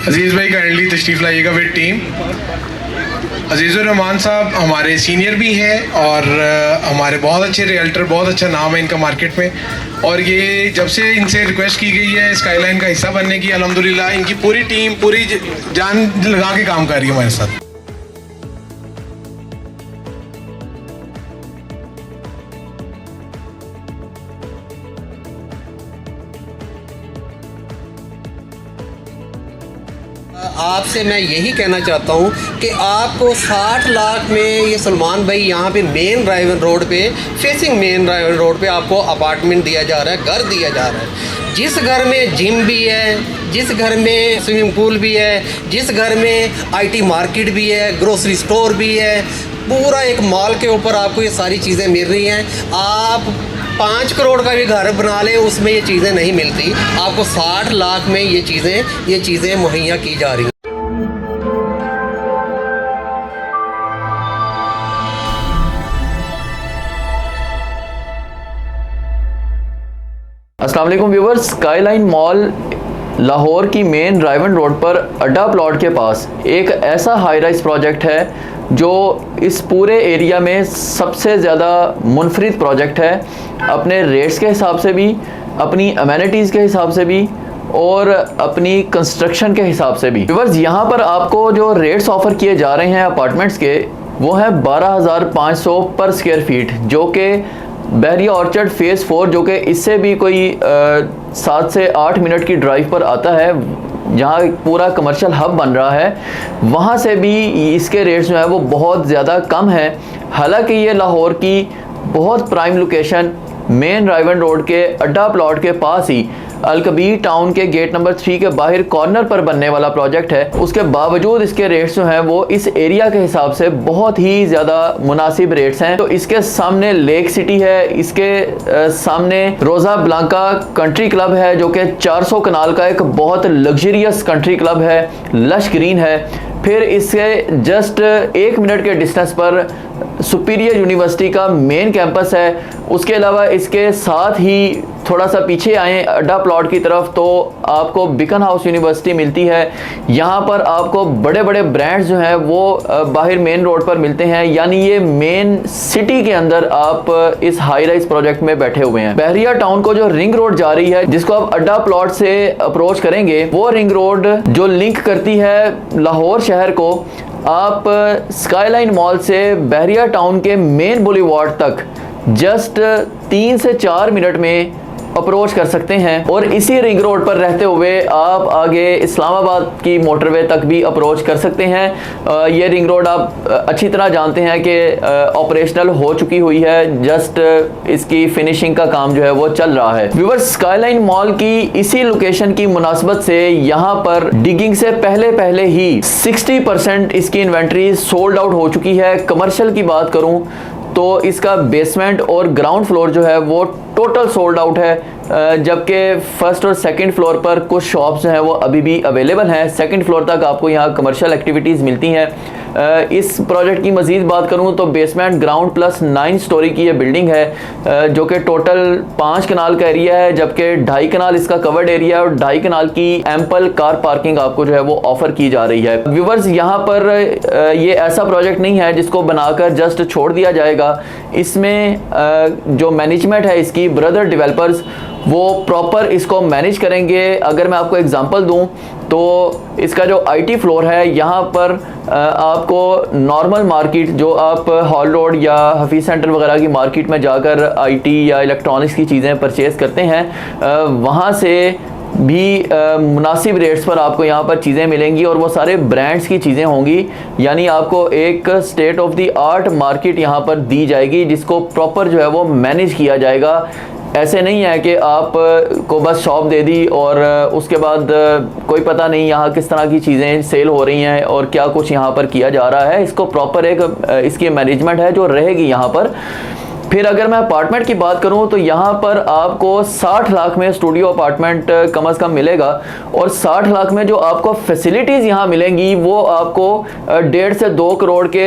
अजीज़ भाई काइंडली तशरीफ़ लाइएगा विद टीम। अजीज़ुर रहमान साहब हमारे सीनियर भी हैं और हमारे बहुत अच्छे रियल्टर, बहुत अच्छा नाम है इनका मार्केट में। और ये जब से इनसे रिक्वेस्ट की गई है स्काईलाइन का हिस्सा बनने की, अल्हम्दुलिल्लाह इनकी पूरी टीम पूरी जान लगा के काम कर रही है हमारे साथ। आपसे मैं यही कहना चाहता हूँ कि आपको 60 लाख में ये सलमान भाई यहाँ पे मेन ड्राइवर रोड पे फेसिंग मेन ड्राइवर रोड पे आपको अपार्टमेंट दिया जा रहा है, घर दिया जा रहा है। जिस घर में जिम भी है, जिस घर में स्विमिंग पूल भी है, जिस घर में आईटी मार्केट भी है, ग्रोसरी स्टोर भी है, पूरा एक मॉल के ऊपर आपको ये सारी चीज़ें मिल रही हैं। आप 5 करोड़ का भी घर बना लें उसमें ये चीज़ें नहीं मिलती, आपको 60 लाख में ये चीज़ें मुहैया की जा रही हैं। अस्सलाम वालेकुम व्यूवर्स, स्काईलाइन मॉल लाहौर की मेन ड्राइवन रोड पर अड्डा प्लॉट के पास एक ऐसा हाई राइज प्रोजेक्ट है जो इस पूरे एरिया में सबसे ज़्यादा मुनफरिद प्रोजेक्ट है, अपने रेट्स के हिसाब से भी, अपनी अमेनिटीज़ के हिसाब से भी और अपनी कंस्ट्रक्शन के हिसाब से भी। व्यूवर्स, यहाँ पर आपको जो रेट्स ऑफ़र किए जा रहे हैं अपार्टमेंट्स के वो हैं 12,500 पर स्क्वायर फीट, जो कि बहरिया ऑर्चर्ड फेज़ 4 जो कि इससे भी कोई 7 से 8 मिनट की ड्राइव पर आता है, जहाँ पूरा कमर्शियल हब बन रहा है, वहाँ से भी इसके रेट्स जो है वो बहुत ज़्यादा कम है। हालांकि ये लाहौर की बहुत prime location main driven road के अड्डा प्लॉट के पास ही अलकबीर टाउन के गेट नंबर 3 के बाहर कॉर्नर पर बनने वाला प्रोजेक्ट है। उसके बावजूद इसके रेट्स जो हैं वो इस एरिया के हिसाब से बहुत ही ज़्यादा मुनासिब रेट्स हैं। तो इसके सामने लेक सिटी है, इसके सामने रोज़ा ब्लांका कंट्री क्लब है जो कि 400 कनाल का एक बहुत लग्जरियस कंट्री क्लब है, लश ग्रीन है। फिर इससे जस्ट 1 मिनट के डिस्टेंस पर सुपीरियर यूनिवर्सिटी का मेन कैंपस है। उसके अलावा इसके साथ ही थोड़ा सा पीछे आए अड्डा प्लॉट की तरफ तो आपको बिकन हाउस यूनिवर्सिटी मिलती है। यहाँ पर आपको बड़े बड़े ब्रांड्स जो हैं वो बाहर मेन रोड पर मिलते हैं, यानी ये मेन सिटी के अंदर आप इस हाई राइज प्रोजेक्ट में बैठे हुए हैं। बहरिया टाउन को जो रिंग रोड जा रही है, जिसको आप अड्डा प्लॉट से अप्रोच करेंगे, वो रिंग रोड जो लिंक करती है लाहौर शहर को, आप स्काईलाइन मॉल से बहरिया टाउन के मेन बुलीवार्ड तक जस्ट 3 से 4 मिनट में अप्रोच कर सकते हैं। और इसी रिंग रोड पर रहते हुए आप आगे इस्लामाबाद की मोटरवे तक भी अप्रोच कर सकते हैं। ये रिंग रोड आप अच्छी तरह जानते हैं कि ऑपरेशनल हो चुकी हुई है, जस्ट इसकी फिनिशिंग का काम जो है वो चल रहा है। व्यूअर्स, स्काईलाइन मॉल की इसी लोकेशन की मुनासबत से यहाँ पर डिगिंग से पहले ही 60% इसकी इन्वेंट्री सोल्ड आउट हो चुकी है। कमर्शियल की बात करूँ तो इसका बेसमेंट और ग्राउंड फ्लोर जो है वो टोटल सोल्ड आउट है, जबकि फर्स्ट और सेकंड फ्लोर पर कुछ शॉप्स जो हैं वो अभी भी अवेलेबल हैं। सेकंड फ्लोर तक आपको यहाँ कमर्शियल एक्टिविटीज़ मिलती हैं। इस प्रोजेक्ट की मज़ीद बात करूँ तो बेसमेंट ग्राउंड प्लस 9 स्टोरी की ये बिल्डिंग है, जो कि टोटल 5 कनाल का एरिया है, जबकि 2.5 कनाल इसका कवर्ड एरिया है और 2.5 कनाल की एम्पल कार पार्किंग आपको जो है वो ऑफर की जा रही है। व्यूवर्स, यहाँ पर ये ऐसा प्रोजेक्ट नहीं है जिसको बनाकर जस्ट छोड़ दिया जाएगा। इसमें जो मैनेजमेंट है इसकी, ब्रदर डेवलपर्स, वो प्रॉपर इसको मैनेज करेंगे। अगर मैं आपको एग्जांपल दूं तो इसका जो आईटी फ्लोर है, यहाँ पर आपको नॉर्मल मार्केट जो आप हॉल रोड या हफीज सेंटर वगैरह की मार्केट में जाकर आईटी या इलेक्ट्रॉनिक्स की चीज़ें परचेज़ करते हैं, वहाँ से भी मुनासिब रेट्स पर आपको यहाँ पर चीज़ें मिलेंगी और वो सारे ब्रांड्स की चीज़ें होंगी। यानी आपको एक state of the art market यहाँ पर दी जाएगी, जिसको प्रॉपर जो है वो मैनेज किया जाएगा। ऐसे नहीं है कि आप को बस शॉप दे दी और उसके बाद कोई पता नहीं यहाँ किस तरह की चीज़ें सेल हो रही हैं और क्या कुछ यहाँ पर किया जा रहा है। इसको प्रॉपर एक इसकी मैनेजमेंट है जो रहेगी यहाँ पर। फिर अगर मैं अपार्टमेंट की बात करूं तो यहाँ पर आपको 60 लाख में स्टूडियो अपार्टमेंट कम से कम मिलेगा, और 60 लाख में जो आपको फैसिलिटीज़ यहाँ मिलेंगी वो आपको 1.5 से 2 करोड़ के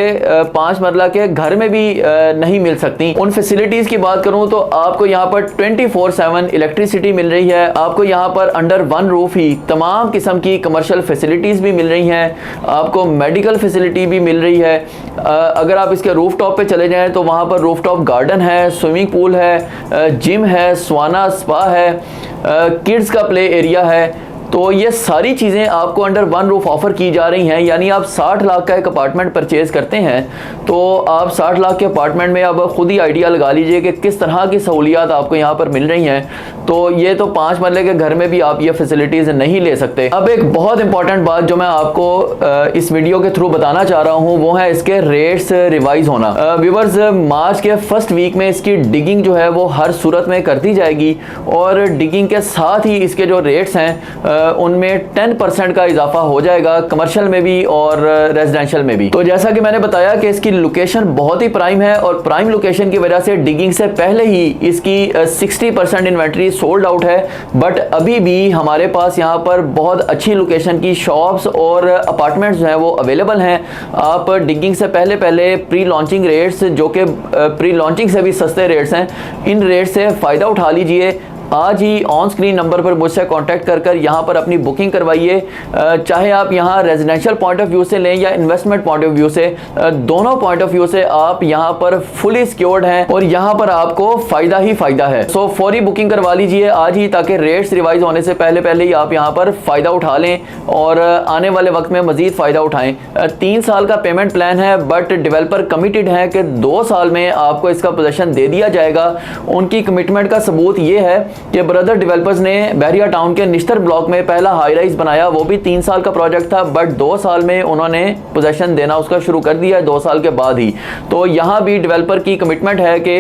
5 मरला के घर में भी नहीं मिल सकती। उन फैसिलिटीज़ की बात करूं तो आपको यहाँ पर 24/7 इलेक्ट्रिसिटी मिल रही है, आपको यहाँ पर अंडर वन रूफ ही तमाम किस्म की कमर्शियल फैसिलिटीज़ भी मिल रही हैं, आपको मेडिकल फैसिलिटी भी मिल रही है। अगर आप इसके रूफ टॉप पर चले जाएँ तो वहाँ पर रूफ टॉप गार्डन है, स्विमिंग पूल है, जिम है, स्वाना स्पा है, किड्स का प्ले एरिया है। तो ये सारी चीज़ें आपको अंडर वन रूफ ऑफ़र की जा रही हैं। यानी आप 60 लाख का एक अपार्टमेंट परचेज़ करते हैं तो आप 60 लाख के अपार्टमेंट में अब खुद ही आइडिया लगा लीजिए कि किस तरह की सहूलियात आपको यहाँ पर मिल रही हैं। तो ये तो 5 मरले के घर में भी आप ये फैसिलिटीज़ नहीं ले सकते। अब एक बहुत इंपॉर्टेंट बात जो मैं आपको इस वीडियो के थ्रू बताना चाह रहा हूँ वो है इसके रेट्स रिवाइज होना। व्यूअर्स, मार्च के फर्स्ट वीक में इसकी डिगिंग जो है वो हर सूरत में कर दी जाएगी, और डिगिंग के साथ ही इसके जो रेट्स हैं उनमें 10% का इजाफा हो जाएगा, कमर्शियल में भी और रेजिडेंशियल में भी। तो जैसा कि मैंने बताया कि इसकी लोकेशन बहुत ही प्राइम है, और प्राइम लोकेशन की वजह से डिगिंग से पहले ही इसकी 60% इन्वेंट्री सोल्ड आउट है। बट अभी भी हमारे पास यहाँ पर बहुत अच्छी लोकेशन की शॉप्स और अपार्टमेंट्स जो हैं वो अवेलेबल हैं। आप डिगिंग से पहले प्री लॉन्चिंग रेट्स, जो कि प्री लॉन्चिंग से भी सस्ते रेट्स हैं, इन रेट से फ़ायदा उठा लीजिए। आज ही ऑन स्क्रीन नंबर पर मुझसे कांटेक्ट कर यहाँ पर अपनी बुकिंग करवाइए। चाहे आप यहाँ रेजिडेंशियल पॉइंट ऑफ व्यू से लें या इन्वेस्टमेंट पॉइंट ऑफ व्यू से, दोनों पॉइंट ऑफ व्यू से आप यहाँ पर फुली सिक्योर्ड हैं और यहाँ पर आपको फ़ायदा ही फ़ायदा है। सो फौरी बुकिंग करवा लीजिए आज ही, ताकि रेट्स रिवाइज होने से पहले ही आप यहाँ पर फ़ायदा उठा लें और आने वाले वक्त में मज़ीद फ़ायदा उठाएँ। 3 साल का पेमेंट प्लान है, बट डेवलपर कमिटेड है कि 2 साल में आपको इसका पोजेसन दे दिया जाएगा। उनकी कमिटमेंट का सबूत ये है कि ब्रदर डेवलपर्स ने बहरिया टाउन के निश्तर ब्लॉक में पहला हाई राइज बनाया, वो भी 3 साल का प्रोजेक्ट था, बट 2 साल में उन्होंने पोजेसन देना उसका शुरू कर दिया है, 2 साल के बाद ही। तो यहाँ भी डेवलपर की कमिटमेंट है कि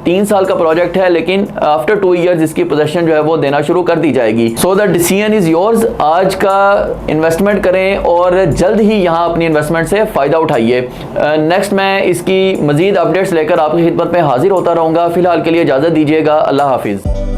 3 साल का प्रोजेक्ट है, लेकिन आफ्टर 2 ईयर्स इसकी पोजेसन जो है वो देना शुरू कर दी जाएगी। So the decision is yours. आज का इन्वेस्टमेंट करें और जल्द ही यहाँ अपनी इन्वेस्टमेंट से फ़ायदा उठाइए। नेक्स्ट मैं इसकी मज़ीद अपडेट्स लेकर आपकी खिदमत में हाजिर होता रहूँगा। फिलहाल के लिए इजाज़त दीजिएगा। अल्लाह हाफिज़।